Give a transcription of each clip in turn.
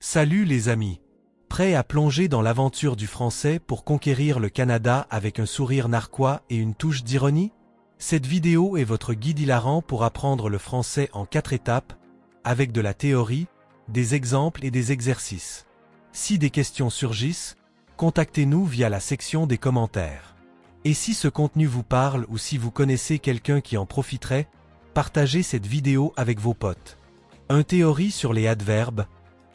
Salut les amis! Prêts à plonger dans l'aventure du français pour conquérir le Canada avec un sourire narquois et une touche d'ironie? Cette vidéo est votre guide hilarant pour apprendre le français en 4 étapes, avec de la théorie, des exemples et des exercices. Si des questions surgissent, contactez-nous via la section des commentaires. Et si ce contenu vous parle ou si vous connaissez quelqu'un qui en profiterait, partagez cette vidéo avec vos potes. Une théorie sur les adverbes,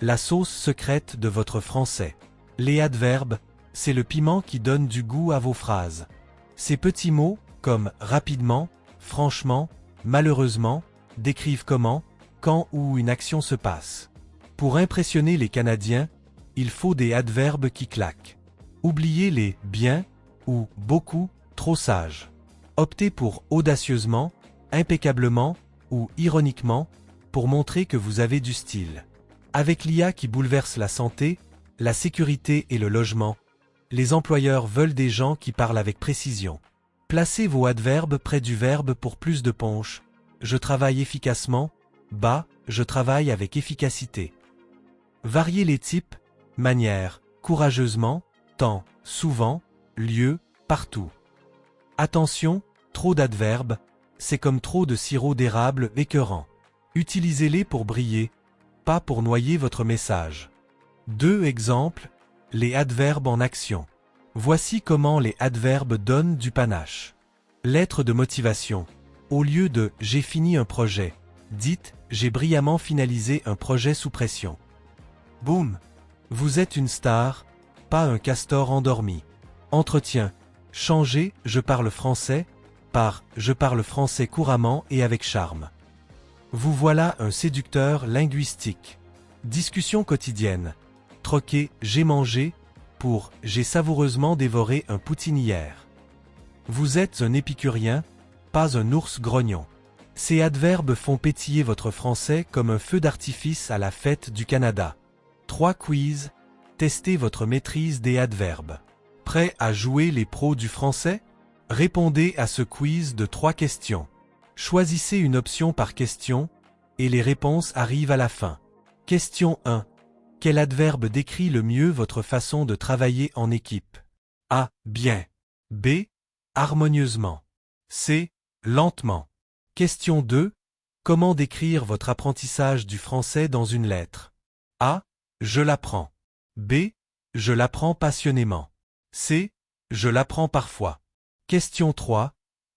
la sauce secrète de votre français. Les adverbes, c'est le piment qui donne du goût à vos phrases. Ces petits mots, comme rapidement, franchement, malheureusement, décrivent comment, quand ou une action se passe. Pour impressionner les Canadiens, il faut des adverbes qui claquent. Oubliez les bien ou beaucoup, trop sage. Optez pour audacieusement, impeccablement ou ironiquement pour montrer que vous avez du style. Avec l'IA qui bouleverse la santé, la sécurité et le logement, les employeurs veulent des gens qui parlent avec précision. Placez vos adverbes près du verbe pour plus de punch. Je travaille efficacement, je travaille avec efficacité. Variez les types, manière, courageusement, temps, souvent, lieu, partout. Attention, trop d'adverbes, c'est comme trop de sirop d'érable écœurant. Utilisez-les pour briller, pas pour noyer votre message. 2 exemples, les adverbes en action. Voici comment les adverbes donnent du panache. Lettre de motivation. Au lieu de « j'ai fini un projet », dites « j'ai brillamment finalisé un projet sous pression ». Boum! Vous êtes une star, pas un castor endormi. Entretien. Changez « je parle français » par « je parle français couramment et avec charme ». Vous voilà un séducteur linguistique. Discussion quotidienne. Troquez « j'ai mangé » pour « j'ai savoureusement dévoré un poutine hier ». Vous êtes un épicurien, pas un ours grognon. Ces adverbes font pétiller votre français comme un feu d'artifice à la fête du Canada. 3 quiz. Testez votre maîtrise des adverbes. Prêt à jouer les pros du français? Répondez à ce quiz de 3 questions. Choisissez une option par question, et les réponses arrivent à la fin. Question 1. Quel adverbe décrit le mieux votre façon de travailler en équipe? A. Bien. B. Harmonieusement. C. Lentement. Question 2. Comment décrire votre apprentissage du français dans une lettre? A. Je l'apprends. B. Je l'apprends passionnément. C. Je l'apprends parfois. Question 3.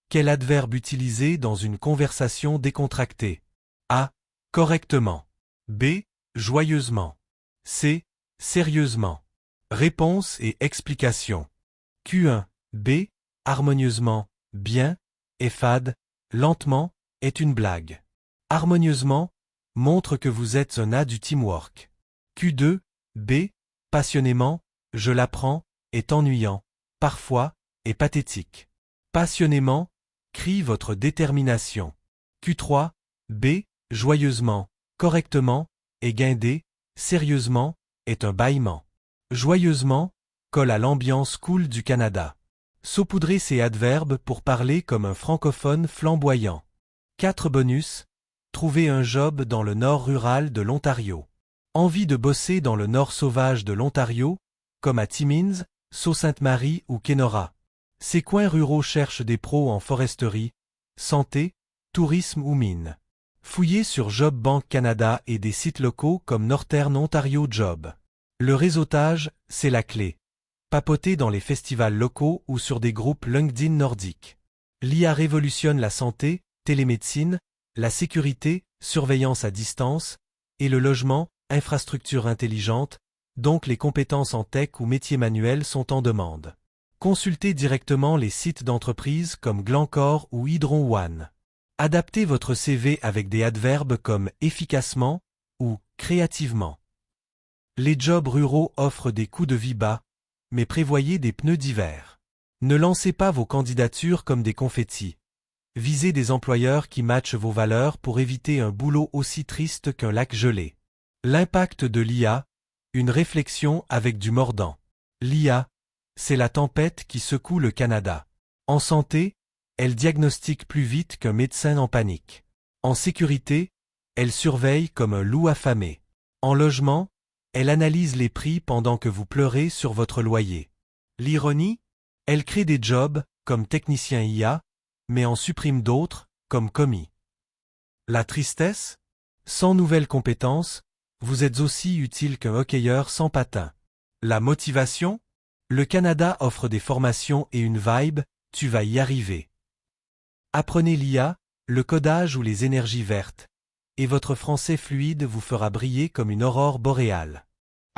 Quel adverbe utiliser dans une conversation décontractée? A. Correctement. B. Joyeusement. C. Sérieusement. Réponse et explication. Q1. B. Harmonieusement, bien, est fade, lentement, est une blague. Harmonieusement, montre que vous êtes un A du teamwork. Q2. B. Passionnément, je l'apprends, est ennuyant, parfois, est pathétique. Passionnément, crie votre détermination. Q3. B. Joyeusement, correctement, est guindé, sérieusement, est un bâillement. Joyeusement, colle à l'ambiance cool du Canada. Saupoudrez ces adverbes pour parler comme un francophone flamboyant. 4 bonus. Trouvez un job dans le nord rural de l'Ontario. Envie de bosser dans le nord sauvage de l'Ontario, comme à Timmins, Sault-Sainte-Marie ou Kenora. Ces coins ruraux cherchent des pros en foresterie, santé, tourisme ou mine. Fouillez sur Job Bank Canada et des sites locaux comme Northern Ontario Job. Le réseautage, c'est la clé. Papotez dans les festivals locaux ou sur des groupes LinkedIn nordiques. L'IA révolutionne la santé, télémédecine, la sécurité, surveillance à distance, et le logement, infrastructure intelligente, donc les compétences en tech ou métiers manuels sont en demande. Consultez directement les sites d'entreprises comme Glencore ou Hydron One. Adaptez votre CV avec des adverbes comme efficacement ou créativement. Les jobs ruraux offrent des coûts de vie bas, mais prévoyez des pneus d'hiver. Ne lancez pas vos candidatures comme des confettis. Visez des employeurs qui matchent vos valeurs pour éviter un boulot aussi triste qu'un lac gelé. L'impact de l'IA, une réflexion avec du mordant. L'IA, c'est la tempête qui secoue le Canada. En santé, elle diagnostique plus vite qu'un médecin en panique. En sécurité, elle surveille comme un loup affamé. En logement, elle analyse les prix pendant que vous pleurez sur votre loyer. L'ironie? Elle crée des jobs, comme technicien IA, mais en supprime d'autres, comme commis. La tristesse? Sans nouvelles compétences, vous êtes aussi utile qu'un hockeyeur sans patin. La motivation? Le Canada offre des formations et une vibe, tu vas y arriver. Apprenez l'IA, le codage ou les énergies vertes, et votre français fluide vous fera briller comme une aurore boréale.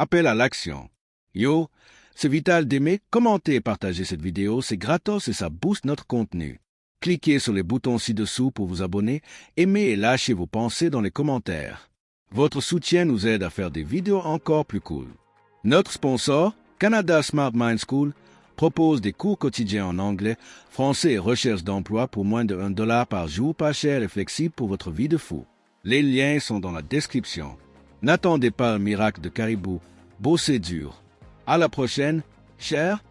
Appel à l'action. Yo, c'est vital d'aimer, commenter et partager cette vidéo, c'est gratos et ça booste notre contenu. Cliquez sur les boutons ci-dessous pour vous abonner, aimez et lâchez vos pensées dans les commentaires. Votre soutien nous aide à faire des vidéos encore plus cool. Notre sponsor, Canada Smart Mind School, propose des cours quotidiens en anglais, français et recherche d'emploi pour moins de $1 par jour, pas cher et flexible pour votre vie de fou. Les liens sont dans la description. N'attendez pas un miracle de caribou, bossez dur. À la prochaine, chers